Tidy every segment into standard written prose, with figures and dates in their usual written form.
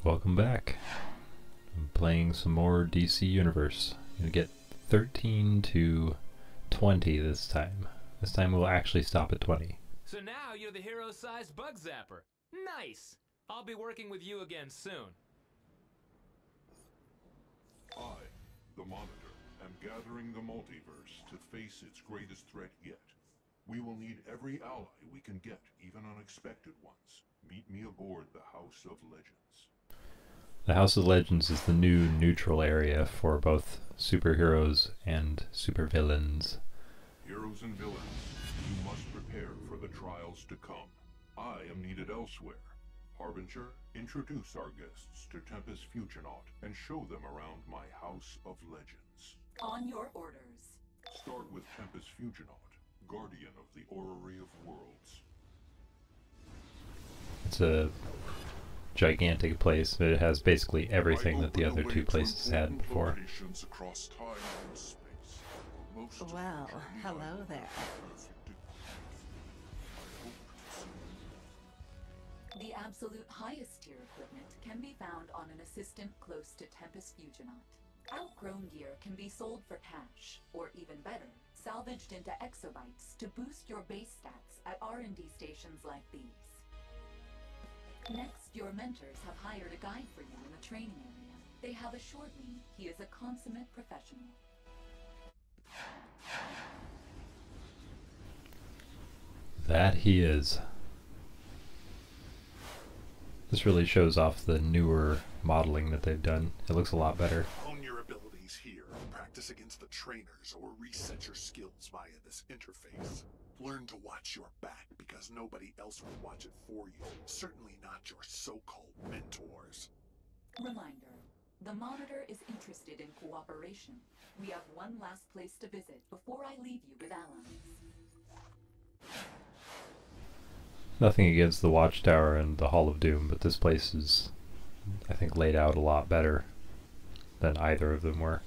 Welcome back. I'm playing some more DC Universe. I'm gonna get 13 to 20 this time. This time we'll actually stop at 20. So now you're the hero-sized bug zapper. Nice! I'll be working with you again soon. I, the Monitor, am gathering the multiverse to face its greatest threat yet. We will need every ally we can get, even unexpected ones. Meet me aboard the House of Legends. The House of Legends is the new neutral area for both superheroes and supervillains. Heroes and villains, you must prepare for the trials to come. I am needed elsewhere. Harbinger, introduce our guests to Tempest Futurenaut and show them around my House of Legends. On your orders. Start with Tempest Futurenaut, guardian of the Orrery of Worlds. It's a gigantic place. It has basically everything that the other two places had before. Well, hello there. The absolute highest tier equipment can be found on an assistant close to Tempest Futurenaut. Outgrown gear can be sold for cash, or even better, salvaged into exobytes to boost your base stats at R&D stations like these. Next, your mentors have hired a guide for you in the training area. They have assured me he is a consummate professional. That he is. This really shows off the newer modeling that they've done. It looks a lot better. Hone your abilities here, practice against the trainers, or reset your skills via this interface. Learn to watch your back, because nobody else will watch it for you. Certainly not your so-called mentors. Reminder, the Monitor is interested in cooperation. We have one last place to visit before I leave you with allies. Nothing against the Watchtower and the Hall of Doom, but this place is, I think, laid out a lot better than either of them were.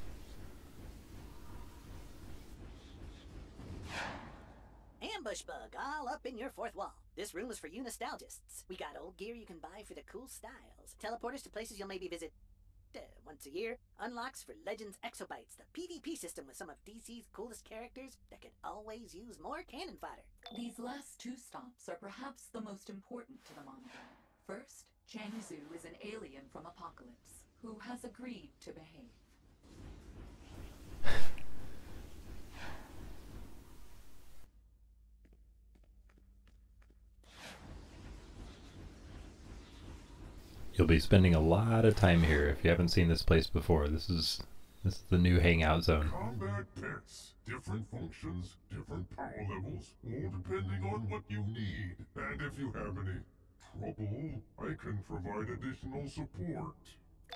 Ambush bug all up in your fourth wall. This room is for you nostalgists. We got old gear you can buy for the cool styles. Teleporters to places you'll maybe visit once a year. Unlocks for Legends Exobytes, the PvP system with some of DC's coolest characters that could always use more cannon fodder. These last two stops are perhaps the most important to the Monitor. First, Chang Zhu is an alien from Apocalypse, who has agreed to behave. You'll be spending a lot of time here if you haven't seen this place before. This is the new hangout zone. Combat pets. Different functions, different power levels, all depending on what you need. And if you have any trouble, I can provide additional support.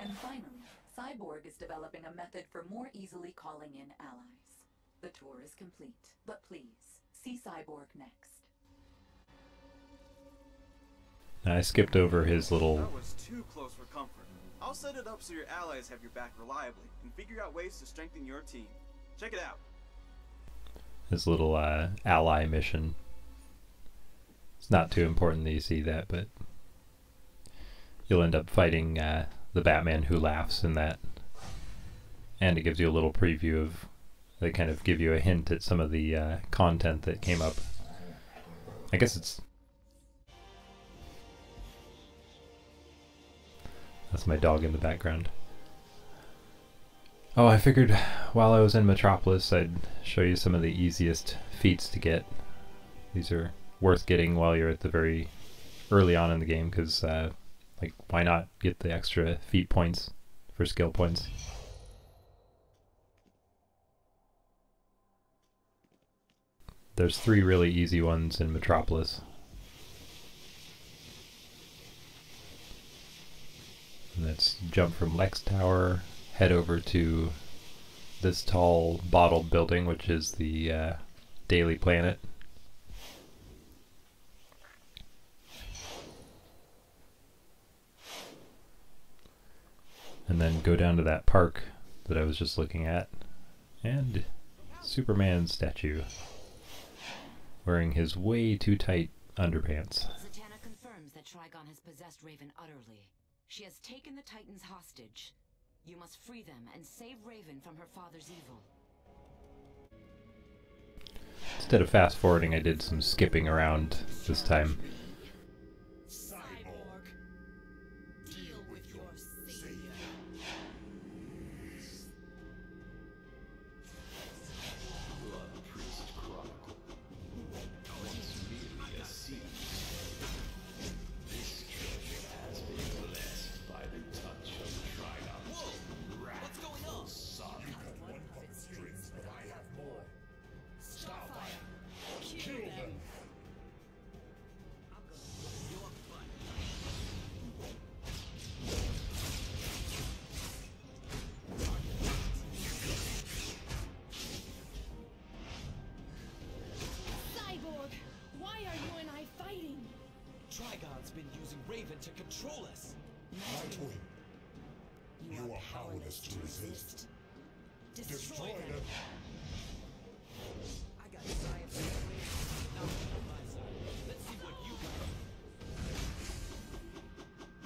And finally, Cyborg is developing a method for more easily calling in allies. The tour is complete, but please, see Cyborg next. I skipped over his little... That was too close for comfort. I'll set it up so your allies have your back reliably, and figure out ways to strengthen your team. Check it out. His little ally mission. It's not too important that you see that, but you'll end up fighting the Batman who laughs in that. And it gives you a little preview of... They kind of give you a hint at some of the content that came up. I guess it's... That's my dog in the background. Oh, I figured while I was in Metropolis I'd show you some of the easiest feats to get. These are worth getting while you're at the very early on in the game, because like, why not get the extra feat points for skill points? There's 3 really easy ones in Metropolis. And let's jump from Lex Tower, head over to this tall bottled building, which is the Daily Planet. And then go down to that park that I was just looking at. And Superman statue, wearing his way too tight underpants. Zatanna confirms that Trigon has possessed Raven utterly. She has taken the Titans hostage. You must free them and save Raven from her father's evil. Instead of fast forwarding, I did some skipping around this time. Cyborg, deal with your savior. Blood Priest Chronicle. Once merely a seed. This treasure has been blessed by the touch of Trigon. Whoa! What's going on? Son. You got one puppet strings, but I have more. Starfire, kill them. Cyborg, why are you and I fighting? Trigon's been using Raven to control us. Nightwing, you are powerless to resist. Destroy them. I got science on the way. Now on my side. Let's see what you got.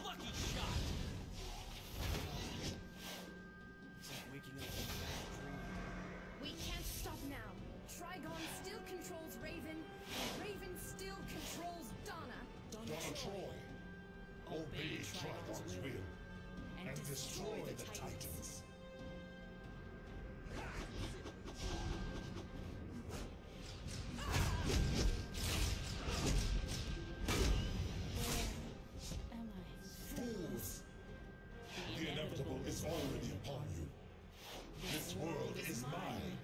Lucky shot. It's like waking up from a bad dream. We can't stop now. Trigon still controls Raven, and Raven still controls Donna. Donna Troy, obey Trigon's will and destroy the Titans. Am I? Fools! The inevitable is already upon you. This world is mine.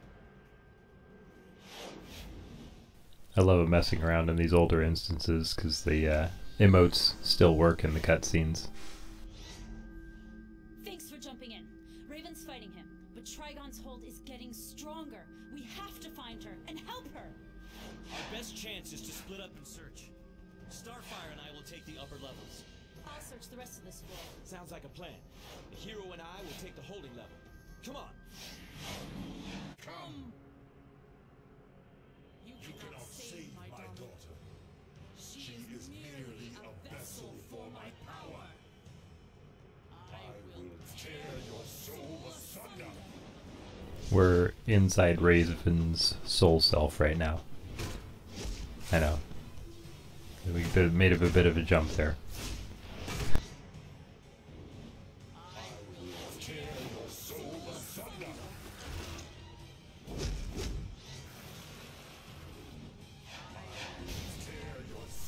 I love messing around in these older instances because the emotes still work in the cutscenes. Thanks for jumping in. Raven's fighting him, but Trigon's hold is getting stronger. We have to find her and help her. Our best chance is to split up and search. Starfire and I will take the upper levels. I'll search the rest of this floor. Sounds like a plan. The hero and I will take the holding level. Come on. Come! You You cannot save my daughter. She is merely a vessel for my power. I will tear your soul asunder. We're inside Raven's soul self right now. I know. We made a bit of a jump there. Tear your soul asunder.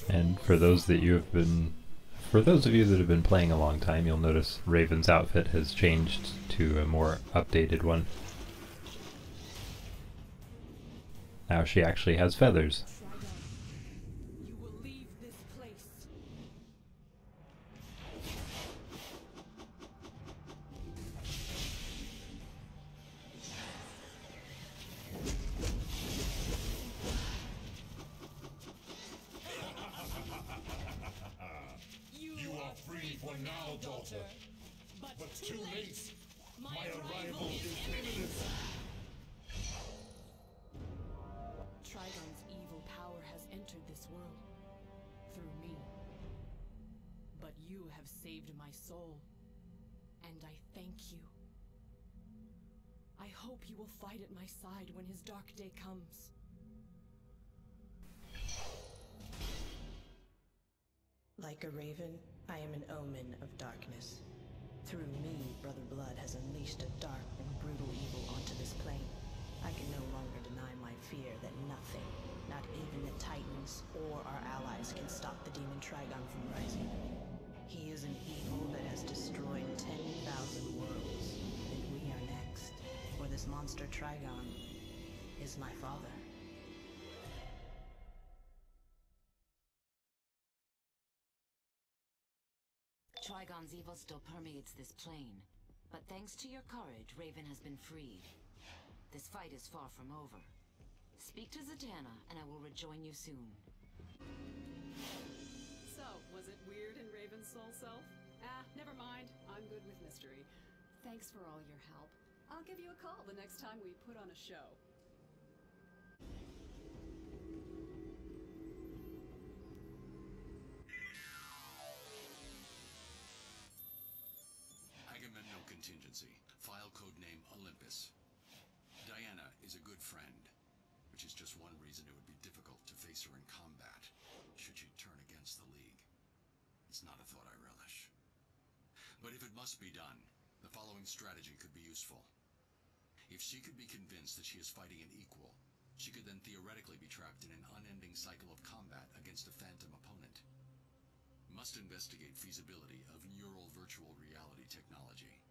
And for those of you that have been playing a long time, you'll notice Raven's outfit has changed to a more updated one. Now she actually has feathers. You will leave this place. You are free for now, daughter. But too late. My arrival is imminent. Trigon's evil power has entered this world through me. But you have saved my soul, and I thank you. I hope you will fight at my side when his dark day comes. Like a raven, I am an omen of darkness. Through me, Brother Blood has unleashed a dark and brutal evil onto this plane. I can no longer deny my fear that nothing, not even the Titans or our allies, can stop the demon Trigon from rising. He is an evil that has destroyed 10,000 worlds, and we are next. For this monster Trigon is my father. Trigon's evil still permeates this plane, but thanks to your courage, Raven has been freed. This fight is far from over. Speak to Zatanna, and I will rejoin you soon. So, was it weird in Raven's soul self? Never mind. I'm good with mystery. Thanks for all your help. I'll give you a call the next time we put on a show. contingency. File code name Olympus. Diana is a good friend, which is just one reason it would be difficult to face her in combat, should she turn against the League. It's not a thought I relish. But if it must be done, the following strategy could be useful. If she could be convinced that she is fighting an equal, she could then theoretically be trapped in an unending cycle of combat against a phantom opponent. Must investigate feasibility of neural virtual reality technology.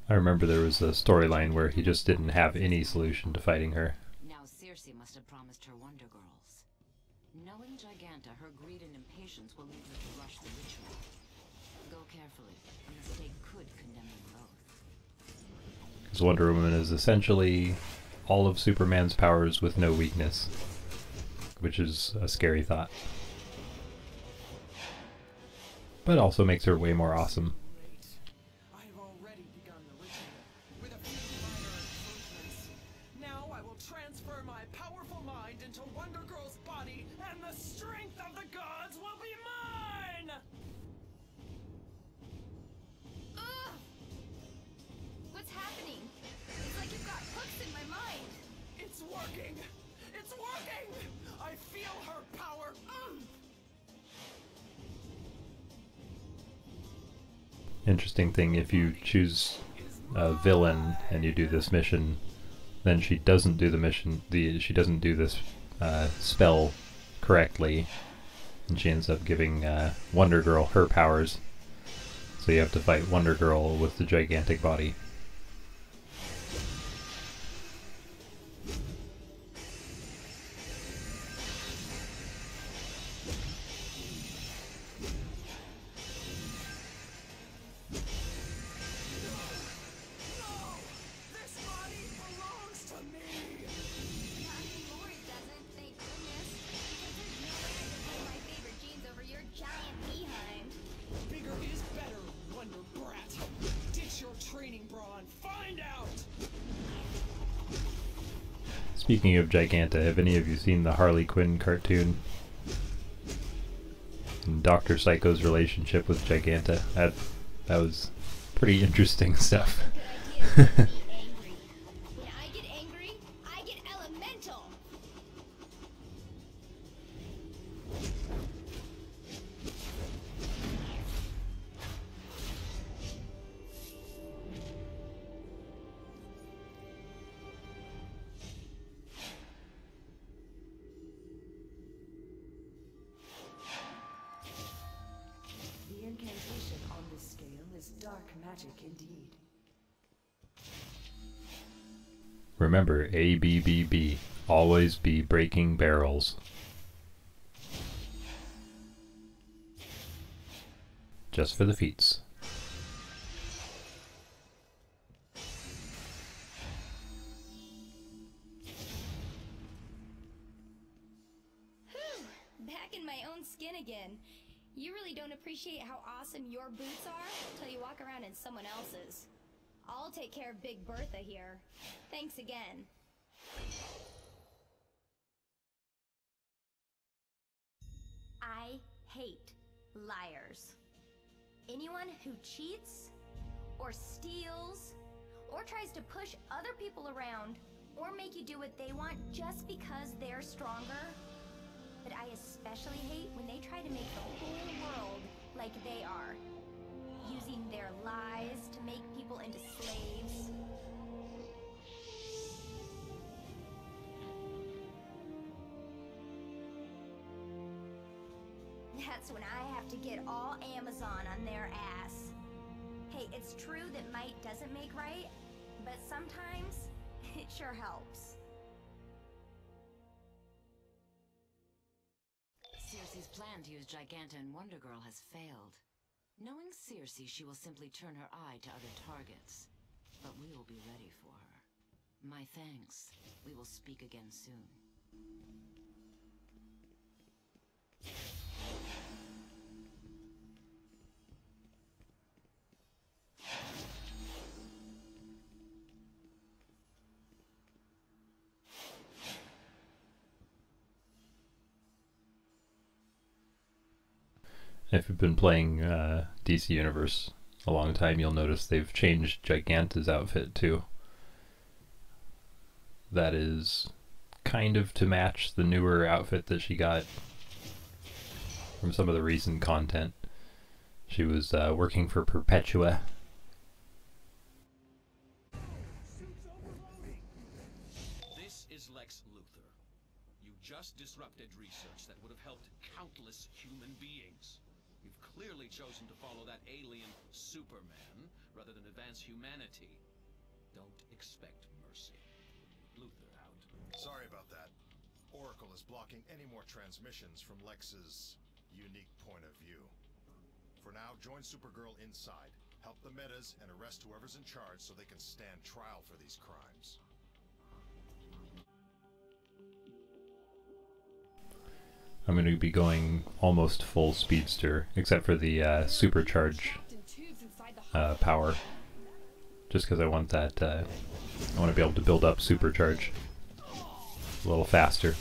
I remember there was a storyline where he just didn't have any solution to fighting her. Now Circe must have promised her Wonder Girls. Knowing Giganta, her greed and impatience will lead her to rush the ritual. Go carefully. A mistake could condemn them both. Because Wonder Woman is essentially all of Superman's powers with no weakness, which is a scary thought. But also makes her way more awesome. Interesting thing, if you choose a villain and you do this mission, then she doesn't do the mission, she doesn't do this spell correctly, and she ends up giving Wonder Girl her powers. So you have to fight Wonder Girl with the gigantic body. Speaking of Giganta, have any of you seen the Harley Quinn cartoon? And Dr. Psycho's relationship with Giganta? That was pretty interesting stuff. Remember, ABBB, always be breaking barrels. Just for the feats. Whew, back in my own skin again. You really don't appreciate how awesome your boots are till you walk around in someone else's. I'll take care of Big Bertha here. Thanks again. I hate liars. Anyone who cheats, or steals, or tries to push other people around, or make you do what they want just because they're stronger. But I especially hate when they try to make the whole world like they are. Using their lies to make people into slaves. That's when I have to get all Amazon on their ass. Hey, it's true that might doesn't make right, but sometimes it sure helps. Circe's plan to use Giganta and Wonder Girl has failed. Knowing Circe, she will simply turn her eye to other targets. But we will be ready for her. My thanks. We will speak again soon. If you've been playing DC Universe a long time, you'll notice they've changed Giganta's outfit too. That is kind of to match the newer outfit that she got from some of the recent content. She was working for Perpetua. This is Lex Luthor. You just disrupted research that would have helped countless human beings. You've clearly chosen to follow that alien Superman rather than advance humanity. Don't expect mercy. Luthor out. Sorry about that. Oracle is blocking any more transmissions from Lex's unique point of view. For now, join Supergirl inside. Help the metas and arrest whoever's in charge so they can stand trial for these crimes. I'm going to be going almost full Speedster, except for the supercharge power. Just because I want that, I want to be able to build up supercharge a little faster.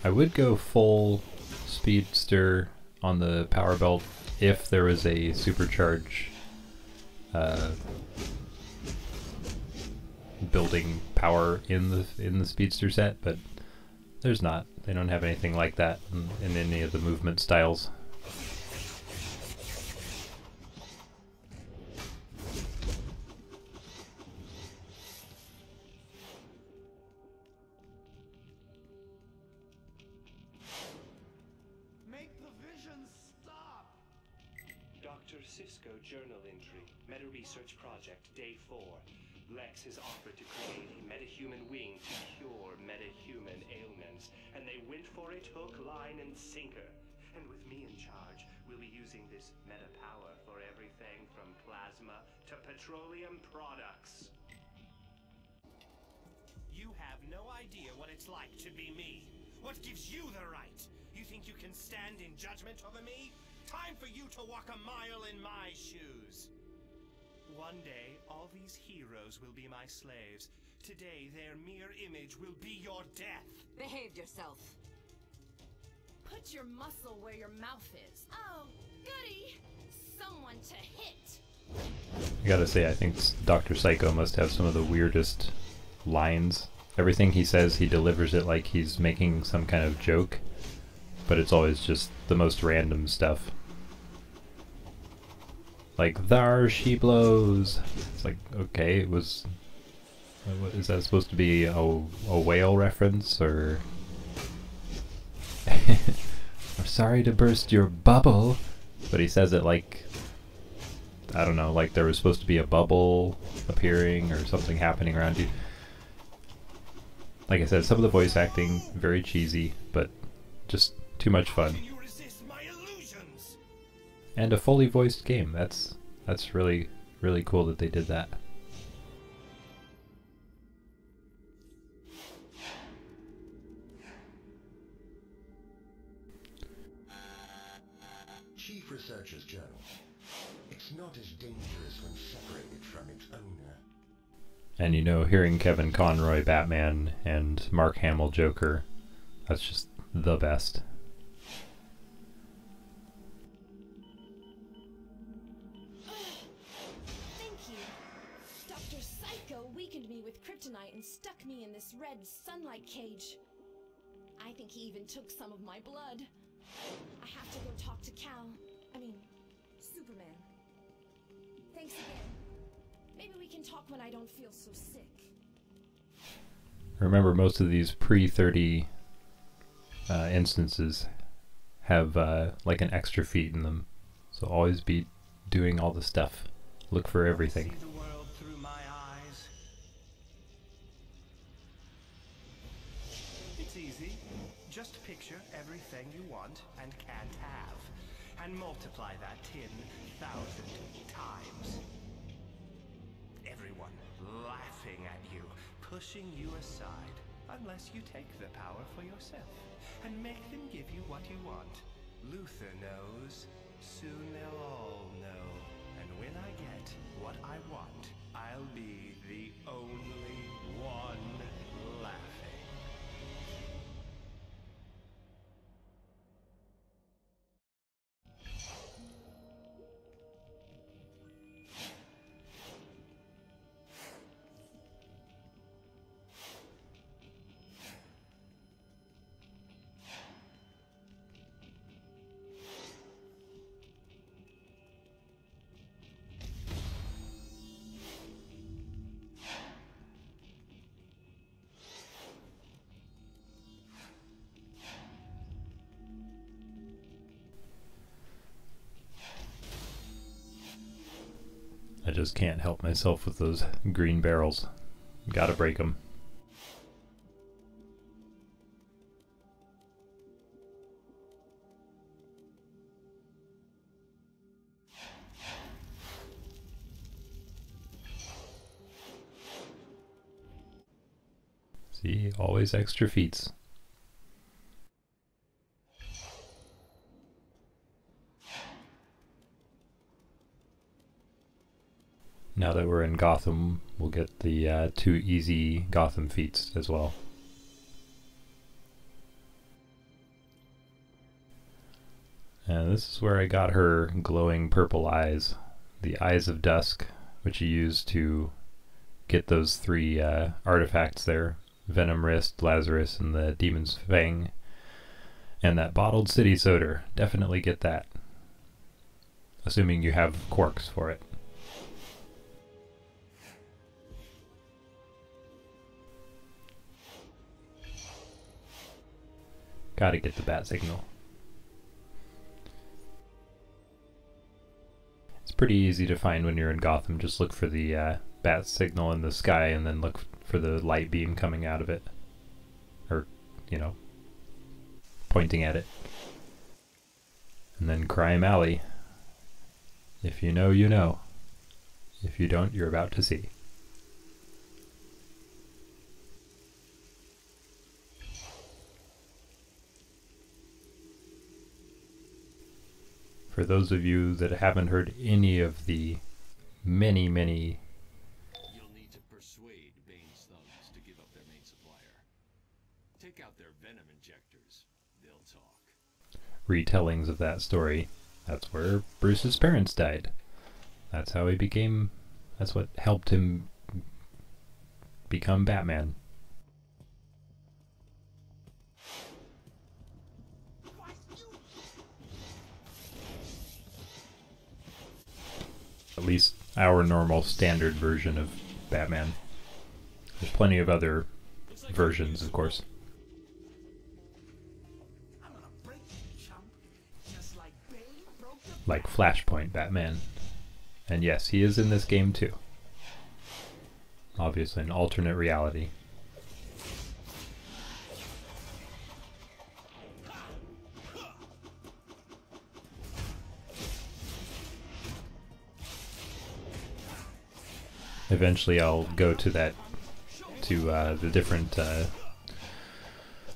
I would go full Speedster on the power belt if there was a supercharge building power in the Speedster set, but there's not. They don't have anything like that in any of the movement styles. Dr. Cisco journal entry, Meta Research Project, Day 4. Lex has offered to create a metahuman wing to cure metahuman ailments, and they went for it hook, line, and sinker. And with me in charge, we'll be using this meta power for everything from plasma to petroleum products. You have no idea what it's like to be me. What gives you the right? You think you can stand in judgment over me? Time for you to walk a mile in my shoes. One day, all these heroes will be my slaves. Today, their mere image will be your death. Behave yourself. Put your muscle where your mouth is. Oh, goody! Someone to hit. I gotta say, I think Dr. Psycho must have some of the weirdest lines. Everything he says, he delivers it like he's making some kind of joke, but it's always just the most random stuff. Like, "Thar she blows." It's like, okay, it was... Is that supposed to be a whale reference, or... "I'm sorry to burst your bubble," but he says it like, I don't know, like there was supposed to be a bubble appearing or something happening around you. Like I said, some of the voice acting, very cheesy, but just too much fun. And a fully voiced game. That's really, really cool that they did that. Chief Researcher's Journal. It's not as dangerous when separated from its owner. And you know, hearing Kevin Conroy Batman and Mark Hamill Joker, that's just the best. Thank you. Dr. Psycho weakened me with kryptonite and stuck me in this red sunlight cage. I think he even took some of my blood. I have to go talk to Superman. Thanks again. Maybe we can talk when I don't feel so sick. Remember, most of these pre-30 instances have like an extra feat in them, so always be doing all the stuff. Look for everything. See the world through my eyes. It's easy. Just picture everything you want and can't have, and multiply that 10,000 times. Everyone laughing at you, pushing you aside, unless you take the power for yourself and make them give you what you want. Luthor knows. Soon they'll all know. And when I get what I want, I'll be the only one laughing. I just can't help myself with those green barrels. Gotta break them. See, always extra feats. Now that we're in Gotham, we'll get the 2 easy Gotham feats as well. And this is where I got her glowing purple eyes. The Eyes of Dusk, which you use to get those 3 artifacts there. Venom Wrist, Lazarus, and the Demon's Fang. And that bottled city soda. Definitely get that. Assuming you have quarks for it. Gotta get the bat signal. It's pretty easy to find when you're in Gotham. Just look for the bat signal in the sky and then look for the light beam coming out of it. Or, you know, pointing at it. And then Crime Alley. If you know, you know. If you don't, you're about to see. For those of you that haven't heard any of the many You'll need to persuade Bane's thugs to give up their main supplier. Take out their venom injectors. They'll talk. retellings of that story, that's where Bruce's parents died. That's how he became, that's what helped him become Batman. At least our normal standard version of Batman. There's plenty of other versions, of course. Like Flashpoint Batman. And yes, he is in this game too. Obviously an alternate reality. Eventually I'll go to that, to the different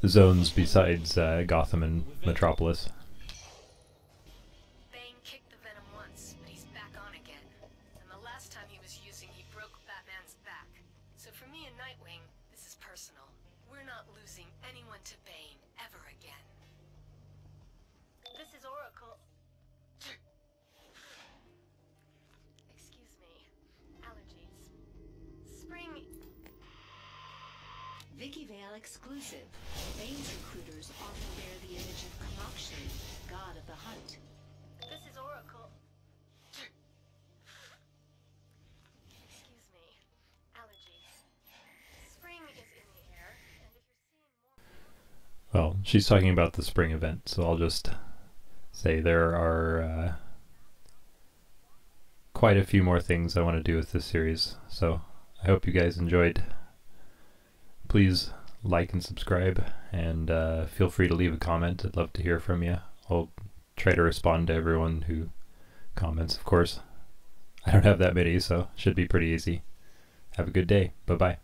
zones besides Gotham and Metropolis. Bane kicked the venom once, but he's back on again. And the last time he was using, he broke Batman's back. So for me and Nightwing, this is personal. We're not losing anyone to Bane ever again. This is Oracle. Excuse me. Allergies. Spring. Vicky Vale exclusive. Bane's recruiters often bear the image of Kamakshi, god of the hunt. This is Oracle. Excuse me. Allergies. Spring is in the air, and if you're seeing more... Well, she's talking about the spring event, so I'll just say there are quite a few more things I want to do with this series, so I hope you guys enjoyed. Please like and subscribe, and feel free to leave a comment. I'd love to hear from you. I'll try to respond to everyone who comments, of course. I don't have that many, so it should be pretty easy. Have a good day. Bye-bye.